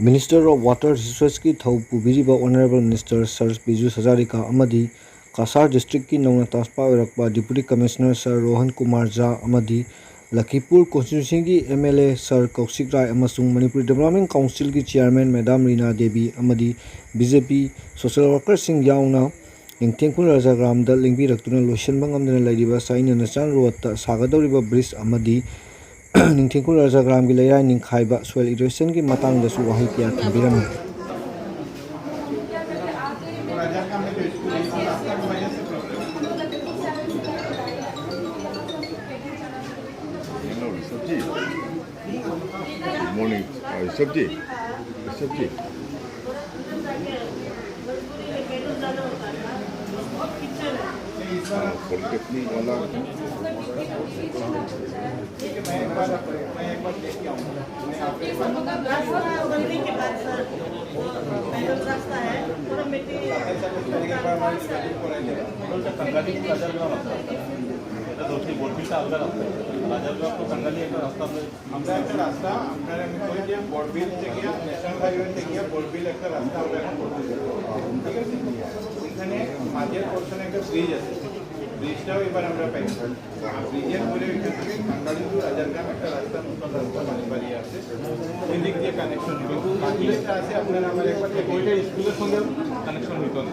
Minister of Water Resources की थौ पुबीरिबा Honourable Minister Sir Biju Hajarika amadi Kasar District की नौना transfer होरकपा Deputy Commissioner Sir Rohan Kumar Jha amadi Lakhipur Constituency की MLA Sir Kaushik Rai amasung Manipur Development Council की Chairman Madam Reena Devi amadi BJP Social Worker sing yauna Ningthengkhul Rajagram da lingbirakuna loisanba ngamdana lairiba Saina Nachan Road ta sagadoriba bridge amadi Ningthengkhul Rajagram की Lairai निंखाइबा soil erosion की matangdasu wahai kya थंबिरम Good morning. Sabji. Polytechnic वाला दोस्ती बोर्डबिलचा अपघात असतो राजागाव तो सांगाली एक रस्ता आमचा एक रास्ता आमच्या बोर्डबिल থেকে ন্যাশনাল হাইওয়ে থেকে बोर्डबिल একটা রাস্তা আমরা এখন করতেছি ঠিক আছে এখানে মাঝের পোরশনে একটা ব্রিজ আছে ব্রিজটাও এবার আমরা পাইছি আর ব্রিজের পরে এখান থেকে কাঙ্গালি টু রাজারগ্রাম একটা রাস্তা নতুন রাস্তা বাড়ি আছে এই দিক দিয়ে কানেকশন কিন্তু বাকিটা আছে আপনারা আমার একবার ওইটা স্কুলের সঙ্গে কানেকশন হতো না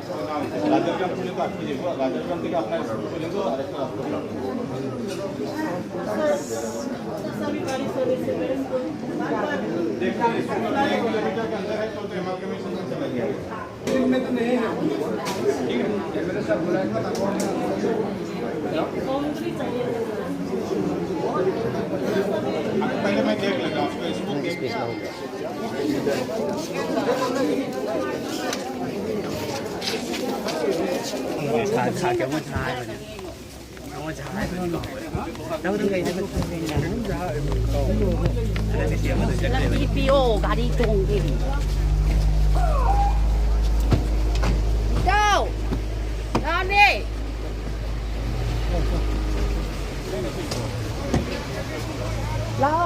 রাজারগ্রাম পর্যন্ত আটকে যাবো রাজারগ্রাম থেকে আপনার স্কুল পর্যন্ত আরেকটা রাস্তা देखिए इसमें 1 किलोमीटर के अंदर है तो एमालगमेशन से चला गया इसमें तो नहीं है ठीक है मेरे साथ बुलाएगा बाउंड्री चाहिए पहले मैं देख लेगा उसको इसको देखขายแกว่าชายเนี่ยน้องว่าชายแล้วทำไงจะเป็นแล้วพี่ปีโอ가리 종길เจ้าตอนนี้เรา